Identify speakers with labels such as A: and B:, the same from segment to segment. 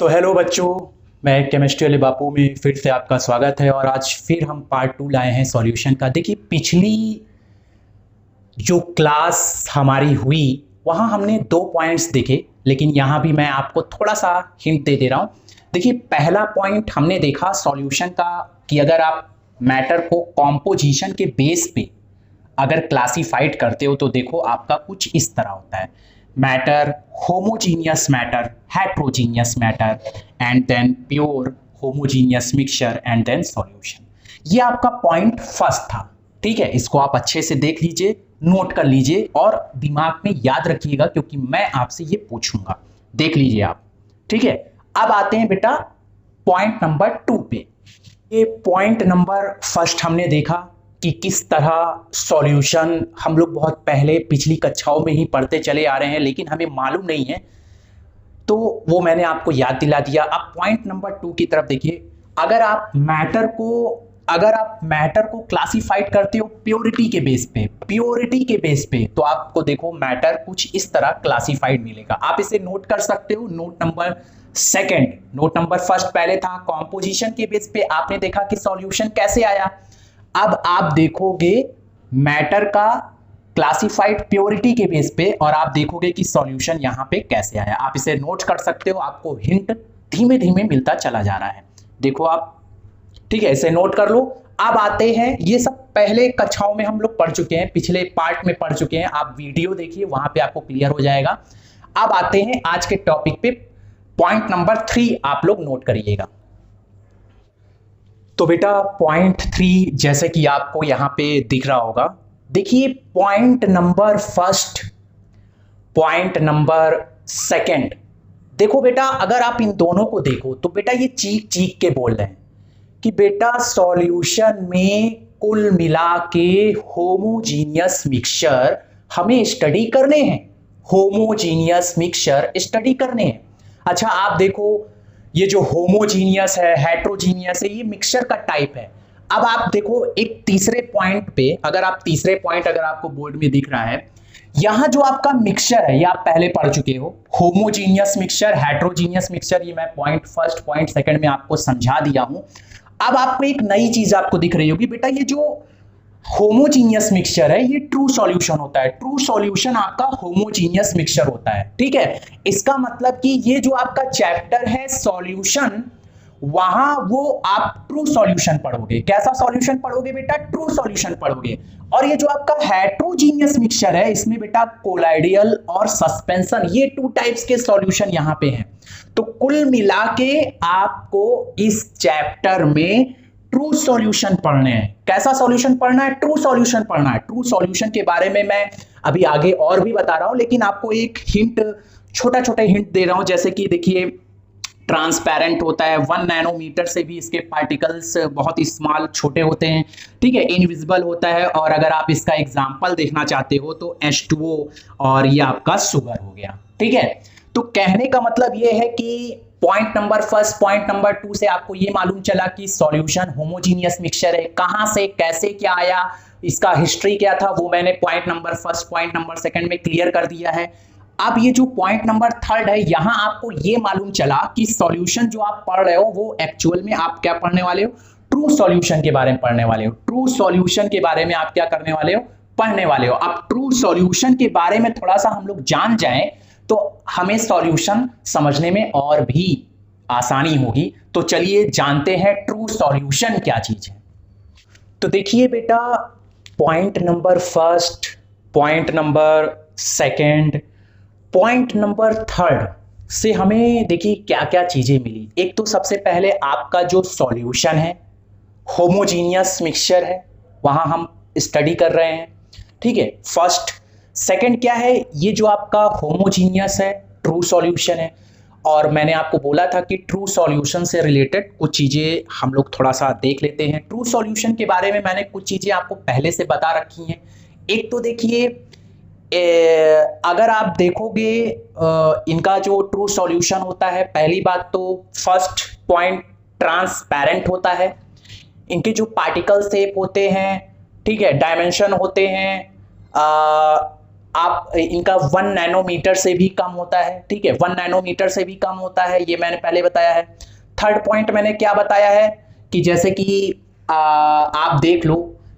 A: तो हेलो बच्चों, मैं केमिस्ट्री वाले बापू में फिर से आपका स्वागत है। और आज फिर हम पार्ट 2 लाए हैं सॉल्यूशन का। देखिए, पिछली जो क्लास हमारी हुई वहाँ हमने 2 पॉइंट्स देखे, लेकिन यहाँ भी मैं आपको थोड़ा सा हिंट दे रहा हूँ। देखिए, पहला पॉइंट हमने देखा सॉल्यूशन का कि अगर आप मैटर को कॉम्पोजिशन के बेस पे अगर क्लासिफाइड करते हो तो देखो आपका कुछ इस तरह होता है: matter, homogeneous matter, heterogeneous matter, and then pure homogeneous mixture, and then solution. ये आपका पॉइंट फर्स्ट था। ठीक है, इसको आप अच्छे से देख लीजिए, नोट कर लीजिए और दिमाग में याद रखिएगा, क्योंकि मैं आपसे ये पूछूंगा। देख लीजिए आप। ठीक है, अब आते हैं बेटा पॉइंट नंबर 2 पे। ये पॉइंट नंबर फर्स्ट हमने देखा कि किस तरह सॉल्यूशन हम लोग बहुत पहले पिछली कक्षाओं में ही पढ़ते चले आ रहे हैं, लेकिन हमें मालूम नहीं है, तो वो मैंने आपको याद दिला दिया। अब पॉइंट नंबर 2 की तरफ देखिए। अगर आप मैटर को क्लासिफाइड करते हो प्योरिटी के बेस पे तो आपको देखो मैटर कुछ इस तरह क्लासिफाइड मिलेगा। आप इसे नोट कर सकते हो। नोट नंबर फर्स्ट पहले था कॉम्पोजिशन के बेस पे, आपने देखा कि सॉल्यूशन कैसे आया। अब आप देखोगे मैटर का क्लासिफाइड प्योरिटी के बेस पे और आप देखोगे कि सॉल्यूशन यहां पे कैसे आया। आप इसे नोट कर सकते हो, आपको हिंट धीमे धीमे मिलता चला जा रहा है। देखो आप, ठीक है, इसे नोट कर लो। अब आते हैं, ये सब पहले कक्षाओं में हम लोग पढ़ चुके हैं, पिछले पार्ट में पढ़ चुके हैं। आप वीडियो देखिए, वहां पे आपको क्लियर हो जाएगा। अब आते हैं आज के टॉपिक पे। पॉइंट नंबर 3 आप लोग नोट करिएगा। तो बेटा पॉइंट 3 जैसे कि आपको यहां पे दिख रहा होगा, देखिए point number first, point number second. देखो बेटा, अगर आप इन दोनों को देखो तो बेटा ये चीख चीख के बोल रहे हैं कि बेटा सॉल्यूशन में कुल मिला के होमोजीनियस मिक्सचर हमें स्टडी करने हैं। होमोजीनियस मिक्सचर स्टडी करने हैं। अच्छा, आप देखो ये जो होमोजीनियस है, हेट्रोजीनियस है, ये मिक्सचर का टाइप है। अब आप देखो एक तीसरे पॉइंट पे, अगर आपको बोर्ड में दिख रहा है, यहां जो आपका मिक्सचर है ये आप पहले पढ़ चुके हो, होमोजीनियस मिक्सचर, हेट्रोजीनियस मिक्सचर। ये मैं पॉइंट फर्स्ट पॉइंट सेकंड में आपको समझा दिया हूं। अब आपको एक नई चीज आपको दिख रही होगी, बेटा ये जो होमोजीनियस मिक्सचर है ये ट्रू सॉल्यूशन होता है। ट्रू सॉल्यूशन आपका होमोजीनियस मिक्सचर होता है। ठीक है, इसका मतलब कि ये जो आपका चैप्टर है सॉल्यूशन, वहां वो आप ट्रू सॉल्यूशन पढ़ोगे। कैसा सॉल्यूशन पढ़ोगे बेटा? ट्रू सॉल्यूशन पढ़ोगे। और ये जो आपका हेट्रोजीनियस मिक्सचर है, इसमें बेटा कोलाइडियल और सस्पेंशन, ये 2 टाइप्स के सॉल्यूशन यहां पे हैं। तो कुल मिला के आपको इस चैप्टर में ट्रू सॉल्यूशन पढ़ने हैं। कैसा सॉल्यूशन पढ़ना है? ट्रू सॉल्यूशन पढ़ना है। ट्रू सॉल्यूशन के बारे में मैं अभी आगे और भी बता रहा हूं, लेकिन आपको एक हिंट, छोटा छोटा हिंट दे रहा हूं। जैसे कि देखिए ट्रांसपेरेंट होता है, 1 नैनोमीटर से भी इसके पार्टिकल्स बहुत स्मॉल, छोटे होते हैं। ठीक है, इनविजिबल होता है। और अगर आप इसका एग्जांपल देखना चाहते हो तो H2O, और ये आपका शुगर हो गया। ठीक है, तो कहने का मतलब ये है कि point number first, point number 2 से आपको ये मालूम चला कि सॉल्यूशन होमोजीनियस मिक्सचर है। कहां से, कैसे, क्या आया, इसका हिस्ट्री क्या था, वो मैंने point number first, point number second में क्लियर कर दिया है। अब ये जो पॉइंट नंबर 3 है, यहां आपको ये मालूम चला कि सॉल्यूशन जो आप पढ़ रहे हो वो एक्चुअल में आप क्या पढ़ने वाले हो? ट्रू सॉल्यूशन के बारे में पढ़ने वाले हो। ट्रू सॉल्यूशन के बारे में आप क्या करने वाले हो? पढ़ने वाले हो। अब ट्रू सॉल्यूशन के बारे में थोड़ा सा हम लोग जान जाएं तो हमें सॉल्यूशन समझने में और भी आसानी होगी। तो चलिए जानते हैं ट्रू सॉल्यूशन क्या चीज है। तो देखिए बेटा, point number first, point number second, point number 3 से हमें देखिए क्या क्या चीजें मिली। एक तो सबसे पहले आपका जो सॉल्यूशन है होमोजीनियस मिक्सचर है, वहां हम स्टडी कर रहे हैं। ठीक है, फर्स्ट। सेकंड क्या है? ये जो आपका होमोजीनियस है, ट्रू सॉल्यूशन है। और मैंने आपको बोला था कि ट्रू सॉल्यूशन से रिलेटेड कुछ चीजें हम लोग थोड़ा सा देख लेते हैं। ट्रू सॉल्यूशन के बारे में मैंने कुछ चीजें आपको पहले से बता रखी हैं। एक तो देखिए, अगर आप देखोगे इनका जो ट्रू सॉल्यूशन होता है, पहली बात तो फर्स्ट पॉइंट ट्रांसपेरेंट होता है। इनके जो पार्टिकल शेप होते हैं, ठीक है, डायमेंशन होते हैं, आप इनका 1 नैनोमीटर से भी कम होता है, ठीक है, 1 नैनोमीटर से भी कम होता है, ये मैंने पहले बताया है। थर्ड पॉइंट मैंने क्या बताया है कि जैसे कि आप देख लो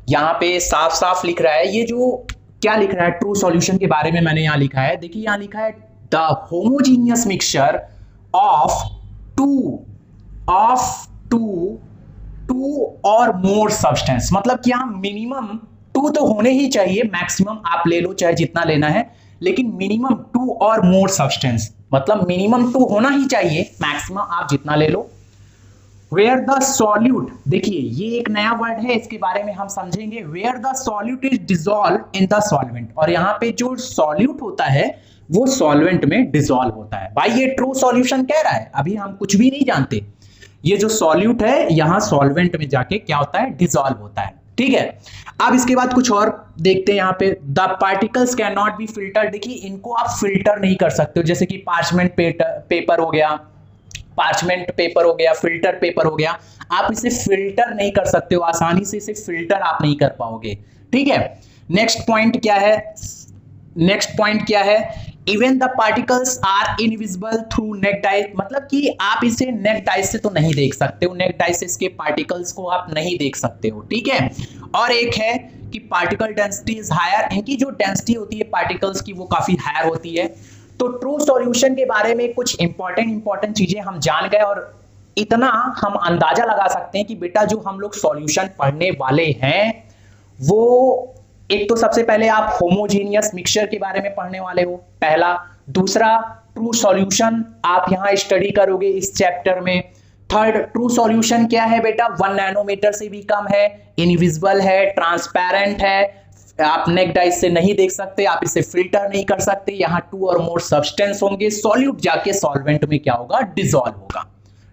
A: यहाँ पे साफ साफ लिख रहा है, ये जो क्या लिख रहा है ट्रू सॉल्यूशन के बारे में मैंने यहाँ लिखा है, देखिए यहाँ लिखा है the homogeneous mixture of two or more substance, मतलब कि यहाँ मिनिमम 2 तो होने ही चाहिए, मैक्सिमम आप ले लो चाहे जितना लेना है, लेकिन मिनिमम 2 और मोर सब्सटेंस, मतलब मिनिमम 2 होना ही चाहिए, मैक्सिमम आप जितना ले लो। वेयर द सॉल्यूट, देखिए ये एक नया वर्ड है, इसके बारे में हम समझेंगे। Where the solute is dissolve in the solvent, और यहाँ पे जो सॉल्यूट होता है वो सॉल्वेंट में डिसॉल्व होता है। भाई ये ट्रू सॉल्यूशन कह रहा है, अभी हम कुछ भी नहीं जानते, ये जो सॉल्यूट है यहाँ सॉल्वेंट में जाके क्या होता है, डिसॉल्व होता है, ठीक है। अब इसके बाद कुछ और देखते हैं यहाँ पे, the particles can not be filter, देखिए इनको आप फिल्टर नहीं कर सकते हो, जैसे कि पार्चमेंट पेपर हो गया, पार्चमेंट पेपर हो गया, फिल्टर पेपर हो गया, आप इसे फिल्टर नहीं कर सकते हो, आसानी से इसे फिल्टर आप नहीं कर पाओगे, ठीक है। नेक्स्ट पॉइंट क्या है, नेक्स्ट पॉइंट क्या है, even the particles are invisible through naked eyes, मतलब कि आप इसे नेक डाइस से तो नहीं देख सकते हो, नेक डाइस से इसके पार्टिकल्स को आप नहीं देख सकते हो, ठीक है। और एक है कि पार्टिकल डेंसिटी इज हायर, इनकी जो डेंसिटी होती है पार्टिकल्स की वो काफी हायर होती है। तो ट्रू सॉल्यूशन के बारे में कुछ इंपॉर्टेंट चीजें हम जान गए, और इतना हम अंदाजा लगा सकते हैं कि बेटा जो हम लोग सॉल्यूशन पढ़ने वाले हैं वो एक तो सबसे पहले आप होमोजीनियस मिक्सचर के बारे में पढ़ने वाले हो, पहला। दूसरा ट्रू सॉल्यूशन आप यहां स्टडी करोगे इस चैप्टर में। थर्ड, ट्रू सॉल्यूशन क्या है बेटा, 1 नैनोमीटर से भी कम है, इनविजिबल है, ट्रांसपेरेंट है, आप नेक डाइस से नहीं देख सकते, आप इसे फिल्टर नहीं कर सकते, यहाँ 2 और मोर सब्सटेंस होंगे, सॉल्यूट जाके सॉल्वेंट में क्या होगा, डिसॉल्व होगा,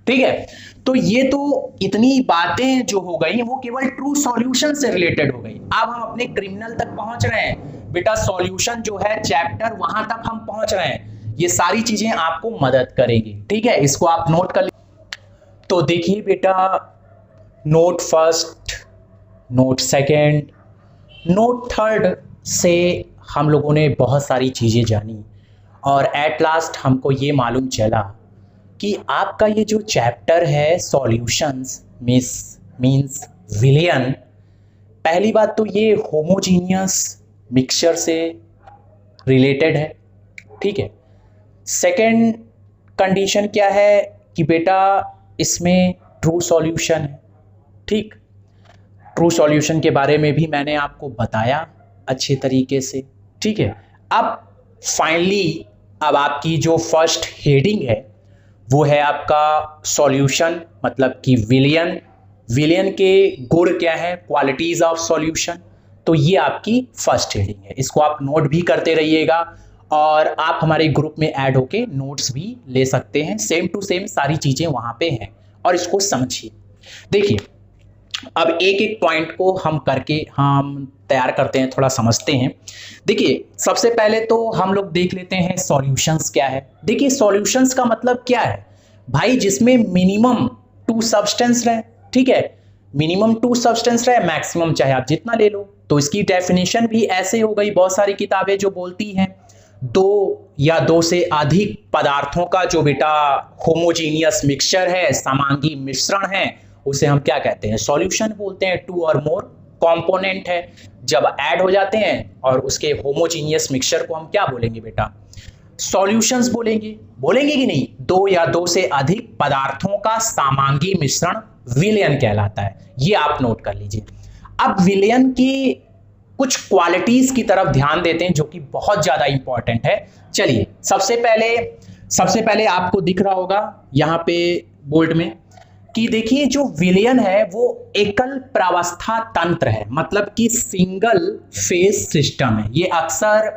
A: ठीक है। तो ये तो इतनी बातें जो हो गई वो केवल ट्रू सॉल्यूशन से रिलेटेड हो गई। अब हम अपने क्रिमिनल तक पहुंच रहे हैं बेटा, सॉल्यूशन जो है चैप्टर वहां तक हम पहुंच रहे हैं, ये सारी चीजें आपको मदद करेगी, ठीक है, इसको आप नोट कर लीजिए। तो देखिए बेटा, node first, note second, note third से हम लोगों ने बहुत सारी चीजें जानी, और एट लास्ट हमको ये मालूम चला कि आपका ये जो चैप्टर है सॉल्यूशंस मींस विलियन, पहली बात तो ये होमोजीनियस मिक्सचर से रिलेटेड है, ठीक है। सेकंड कंडीशन क्या है कि बेटा इसमें ट्रू सॉल्यूशन है, ठीक। ट्रू सॉल्यूशन के बारे में भी मैंने आपको बताया अच्छे तरीके से, ठीक है। अब फाइनली अब आपकी जो फर्स्ट हेडिंग है वो है आपका सॉल्यूशन, मतलब कि विलियन, विलियन के गुण क्या है, क्वालिटीज ऑफ सॉल्यूशन, तो ये आपकी फर्स्ट हेडिंग है, इसको आप नोट भी करते रहिएगा, और आप हमारे ग्रुप में ऐड होके नोट्स भी ले सकते हैं, सेम टू सेम सारी चीजें वहां पे हैं, और इसको समझिए। देखिए अब एक एक पॉइंट को हम करके हम तैयार करते हैं, थोड़ा समझते हैं। देखिए सबसे पहले तो हम लोग देख लेते हैं सॉल्यूशंस क्या है। देखिए सॉल्यूशंस का मतलब क्या है भाई, जिसमें मिनिमम 2 सब्सटेंस रहे, ठीक है, मिनिमम 2 सब्सटेंस रहे, मैक्सिमम चाहे आप जितना ले लो। तो इसकी डेफिनेशन भी ऐसे हो गई, बहुत सारी किताबें जो बोलती हैं 2 या 2 से अधिक पदार्थों का जो बेटा होमोजीनियस मिक्सचर है, समांगी मिश्रण है, उसे हम क्या कहते हैं, सॉल्यूशन बोलते हैं। 2 और मोर कंपोनेंट है, जब ऐड हो जाते हैं और उसके होमोजीनियस मिक्सचर को हम क्या बोलेंगे बेटा, सॉल्यूशंस बोलेंगे, बोलेंगे कि नहीं। 2 या 2 से अधिक पदार्थों का समांगी मिश्रण विलयन कहलाता है, ये आप नोट कर लीजिए। अब विलयन की कुछ क्वालिटीज की तरफ ध्यान देते हैं जो कि बहुत ज्यादा इंपॉर्टेंट है। चलिए सबसे पहले आपको दिख रहा होगा यहाँ पे बोर्ड में कि देखिए जो विलयन है वो एकल प्रावस्था तंत्र है, मतलब कि सिंगल फेज सिस्टम है। ये अक्सर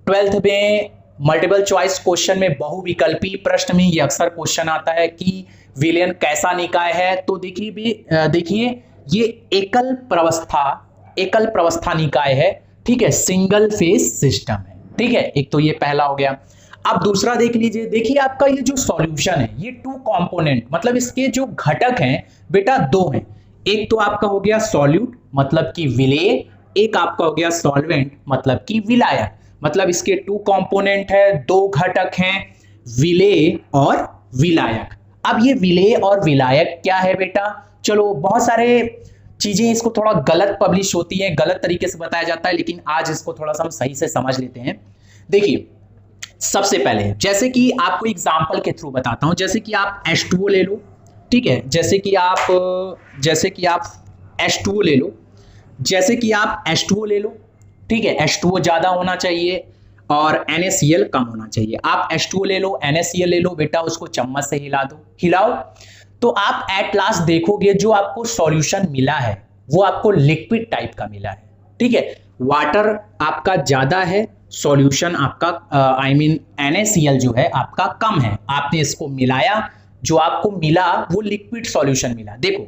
A: 12th में मल्टीपल चॉइस क्वेश्चन में, बहुविकल्पी प्रश्न में ये अक्सर क्वेश्चन आता है कि विलयन कैसा निकाय है। तो देखिए ये एकल प्रवस्था निकाय है, ठीक है, सिंगल फेज सिस्टम है, ठीक है। एक तो ये पहला हो गया। अब दूसरा देख लीजिए, देखिए आपका ये जो सॉल्यूशन है ये 2 कंपोनेंट, मतलब इसके जो घटक हैं बेटा 2 हैं। एक तो आपका हो गया सॉल्यूट मतलब कि विलेय, एक आपका हो गया सॉल्वेंट मतलब कि विलायक। मतलब इसके 2 कंपोनेंट है, 2 घटक हैं, विलेय और विलायक। अब ये विलेय और विलायक क्या है बेटा, चलो बहुत सारे चीजें इसको थोड़ा गलत पब्लिश होती है, गलत तरीके से बताया जाता है, लेकिन आज इसको थोड़ा सा हम सही से समझ लेते हैं। देखिए सबसे पहले जैसे कि आपको एग्जांपल के थ्रू बताता हूं, जैसे कि आप H2O ले लो, ठीक है, जैसे कि आप H2O ले लो, जैसे कि आप H2O ले लो, ठीक है, H2O ज्यादा होना चाहिए और NaCl कम होना चाहिए। आप H2O ले लो, NaCl ले लो बेटा, उसको चम्मच से हिला दो, हिलाओ, तो आप एट लास्ट देखोगे जो आपको सॉल्यूशन मिला है वो आपको लिक्विड टाइप का मिला है, ठीक है, वाटर आपका ज्यादा है, सॉल्यूशन आपका NaCl जो है आपका कम है। आपने इसको मिलाया, जो आपको मिला वो लिक्विड सॉल्यूशन मिला। देखो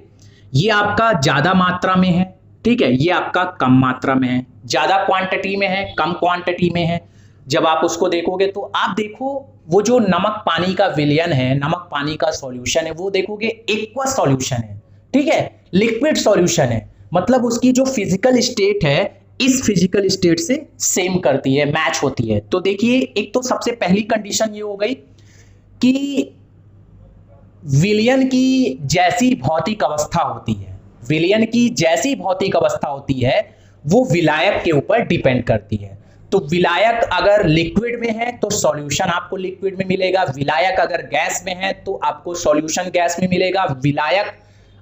A: ये आपका ज्यादा मात्रा में है, ठीक है, ये आपका कम मात्रा में है, ज्यादा क्वांटिटी में है, कम क्वांटिटी में है। जब आप उसको देखोगे तो आप देखो वो जो नमक पानी का विलयन है, नमक पानी का सॉल्यूशन है, वो देखोगे एक्वस सॉल्यूशन है, ठीक है, लिक्विड सॉल्यूशन है, मतलब उसकी जो फिजिकल स्टेट है इस फिजिकल स्टेट से सेम करती है, मैच होती है। तो देखिए एक तो सबसे पहली कंडीशन ये हो गई कि विलयन की जैसी भौतिक अवस्था होती है, विलयन की जैसी भौतिक अवस्था होती है वो विलायक के ऊपर डिपेंड करती है। तो विलायक अगर लिक्विड में है तो सॉल्यूशन आपको लिक्विड में मिलेगा, विलायक अगर गैस में है तो आपको सॉल्यूशन गैस में मिलेगा, विलायक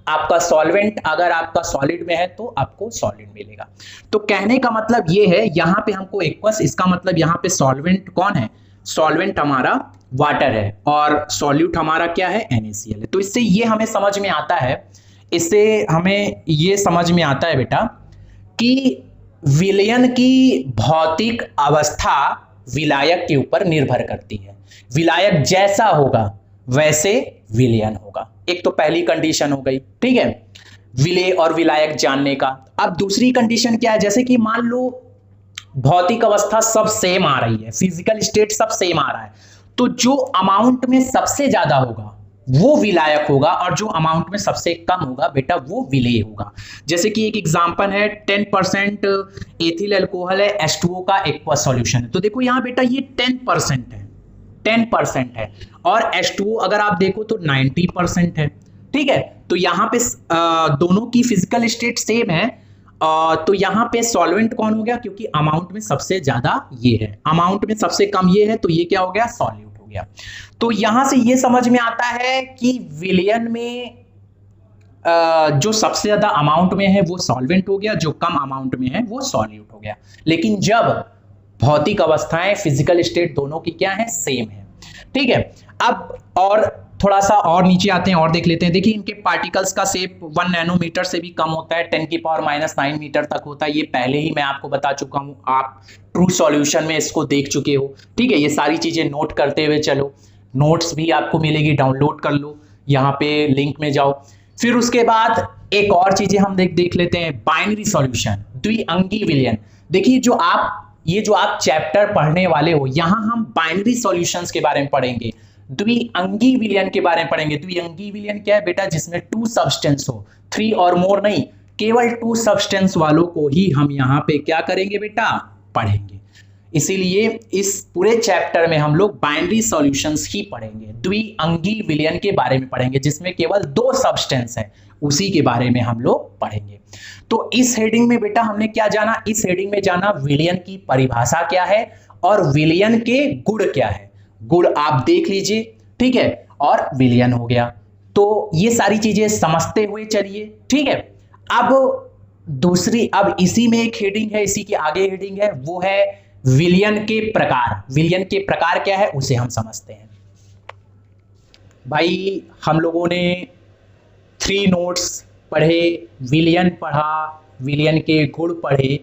A: आपका सॉल्वेंट अगर आपका सॉलिड में है तो आपको सॉलिड मिलेगा। तो कहने का मतलब ये है, यहां पे हमको एक्वस, इसका मतलब यहां पे सॉल्वेंट कौन है, सॉल्वेंट हमारा वाटर है और सॉल्यूट हमारा क्या है, NaCl है। तो इससे ये हमें समझ में आता है, इससे हमें ये समझ में आता है बेटा कि विलयन की भौतिक अवस्था विलायक के ऊपर निर्भर करती है, विलायक जैसा होगा वैसे विलयन होगा। एक तो पहली कंडीशन हो गई, ठीक है, विलेय और विलायक जानने का। अब दूसरी कंडीशन क्या है, जैसे कि मान लो भौतिक अवस्था सब सेम आ रही है, फिजिकल स्टेट सब सेम आ रहा है, तो जो अमाउंट में सबसे ज्यादा होगा वो विलायक होगा और जो अमाउंट में सबसे कम होगा बेटा वो विलेय होगा। जैसे कि एक एग्जांपल है 10% एथिल अल्कोहल है, H2O का एक्वस सॉल्यूशन है, तो देखो यहां बेटा ये 10% है, 10% है, और H2O अगर आप देखो तो 90% है, ठीक है। तो यहां पे दोनों की फिजिकल स्टेट सेम है, तो यहां पे सॉल्वेंट कौन हो गया, क्योंकि अमाउंट में सबसे ज्यादा ये है, अमाउंट में सबसे कम ये है, तो ये क्या हो गया, सॉल्यूट हो गया। तो यहां से ये समझ में आता है कि विलयन में जो सबसे ज्यादा अमाउंट में है वो सॉल्वेंट हो गया, जो कम अमाउंट में है वो सॉल्यूट हो गया। लेकिन जब भौतिक अवस्थाएं, फिजिकल स्टेट दोनों की क्या है, सेम है, ठीक है। अब और थोड़ा सा और नीचे आते हैं और देख लेते हैं। देखिए इनके पार्टिकल्स का शेप 1 नैनोमीटर से भी कम होता है, 10⁻⁹ मीटर तक होता है। ये पहले ही मैं आपको बता चुका हूं, आप ट्रू सॉल्यूशन में इसको देख चुके हो, ठीक है। ये सारी चीजें नोट करते हुए चलो, नोट्स भी आपको मिलेगी, डाउनलोड कर लो, यहाँ पे लिंक में जाओ। फिर उसके बाद एक और चीजें हम देख लेते हैं, बाइनरी सॉल्यूशन, द्विअंगी विलयन। देखिए जो आप चैप्टर पढ़ने वाले हो, यहां हम बाइनरी सॉल्यूशंस के बारे में पढ़ेंगे, द्विअंगी विलयन के बारे में पढ़ेंगे। द्विअंगी विलयन क्या है बेटा, जिसमें 2 सब्सटेंस हो, 3 और मोर नहीं, केवल 2 सब्सटेंस वालों को ही हम यहाँ पे क्या करेंगे बेटा, पढ़ेंगे। इसीलिए इस पूरे चैप्टर में हम लोग बाइनरी सॉल्यूशंस ही पढ़ेंगे, द्विअंगी विलयन के बारे में पढ़ेंगे, जिसमें केवल 2 सब्सटेंस है, उसी के बारे में हम लोग पढ़ेंगे। तो इस हेडिंग में बेटा हमने क्या जाना, इस हेडिंग में जाना विलयन की परिभाषा क्या है और विलयन के गुण क्या है। गुण आप देख लीजिए, ठीक है, और विलयन हो गया। तो ये सारी चीजें समझते हुए चलिए, ठीक है। अब इसी में एक हेडिंग है, इसी के आगे हेडिंग है, वो है विलयन के प्रकार। विलयन के प्रकार क्या है उसे हम समझते हैं। भाई हम लोगों ने 3 नोट्स पढ़े, विलयन पढ़ा, विलयन के गुण पढ़े।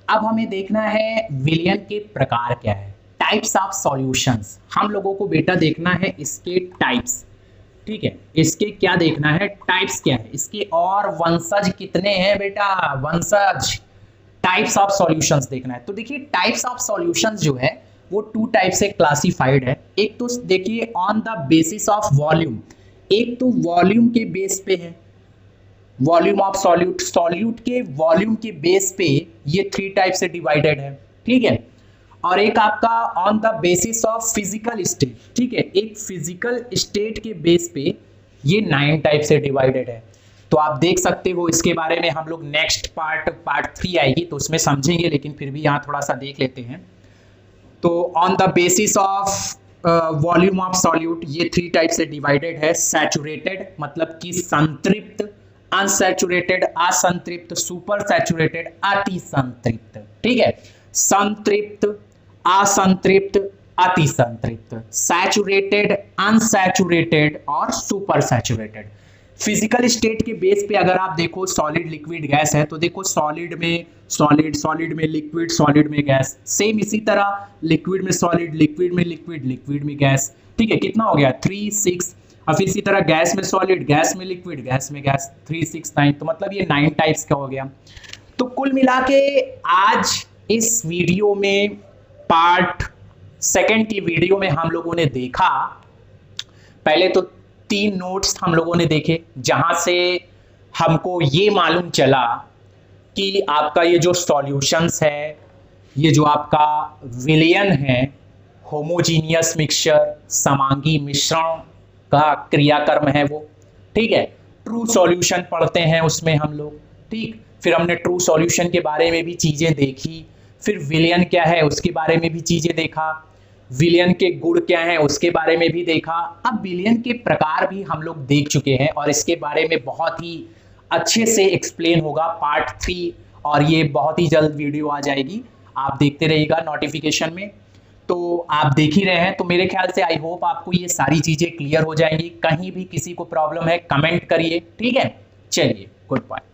A: अब हमें देखना है विलयन के प्रकार क्या है, टाइप्स ऑफ सॉल्यूशंस। हम लोगों को बेटा देखना है इसके टाइप्स, ठीक है, इसके क्या देखना है, टाइप्स क्या है इसके, और वंशज कितने हैं बेटा, वंशज, टाइप्स ऑफ सॉल्यूशंस देखना है। तो देखिए टाइप्स ऑफ सॉल्यूशंस जो है वो 2 टाइप से क्लासिफाइड है। एक तो देखिए on the basis of volume, एक तो वॉल्यूम के बेस पे है, वॉल्यूम ऑफ सॉल्यूट, सॉल्यूट के वॉल्यूम के बेस पे ये 3 टाइप से डिवाइडेड है, ठीक है। और एक आपका on the basis of physical state, ठीक है, एक फिजिकल स्टेट के बेस पे ये 9 टाइप से डिवाइडेड है। तो आप देख सकते हो, इसके बारे में हम लोग नेक्स्ट पार्ट 3 आएगी तो उसमें समझेंगे, लेकिन फिर भी यहाँ थोड़ा सा देख लेते हैं। तो on the basis of volume of solute ये 3 टाइप से डिवाइडेड है। सैचुरेटेड मतलब कि संतृप्त, अनसैचुरेटेड असंतृप्त, सुपर सैचुरेटेड अति संतृप्त, ठीक है, संतृप्त, असंतृप्त, अति संतृप्त, सैचुरेटेड, अनसैचुरेटेड और सुपर सैचुरेटेड। फिजिकल स्टेट के बेस पे अगर आप देखो सॉलिड लिक्विड गैस है तो देखो सॉलिड में सॉलिड, सॉलिड में लिक्विड, सॉलिड में गैस, सेम इसी तरह लिक्विड में सॉलिड, लिक्विड में लिक्विड, लिक्विड में गैस, ठीक है, कितना हो गया 3 6। और फिर इसी तरह गैस में सॉलिड, गैस में लिक्विड, गैस में गैस, 3 6 9। तो मतलब ये 9 टाइप्स का हो गया। तो कुल मिला के आज इस वीडियो में पार्ट 2 की वीडियो में हम लोगों ने देखा, पहले तो 3 नोट्स हम लोगों ने देखे जहां से हमको ये मालूम चला कि आपका ये जो सॉल्यूशंस है, ये जो आपका विलयन है, होमोजीनियस मिक्सचर, समांगी मिश्रण का क्रियाकर्म है वो, ठीक है। ट्रू सॉल्यूशन पढ़ते हैं उसमें हम लोग, ठीक। फिर हमने ट्रू सॉल्यूशन के बारे में भी चीज़ें देखी, फिर विलयन क्या है उसके बारे में भी चीज़ें देखा, विलयन के गुण क्या हैं उसके बारे में भी देखा। अब विलयन के प्रकार भी हम लोग देख चुके हैं और इसके बारे में बहुत ही अच्छे से एक्सप्लेन होगा पार्ट 3, और ये बहुत ही जल्द वीडियो आ जाएगी, आप देखते रहिएगा नोटिफिकेशन में। तो आप देख ही रहे हैं, तो मेरे ख्याल से आई होप आपको ये सारी चीज़ें क्लियर हो जाएंगी। कहीं भी किसी को प्रॉब्लम है कमेंट करिए, ठीक है। चलिए, गुड बाय।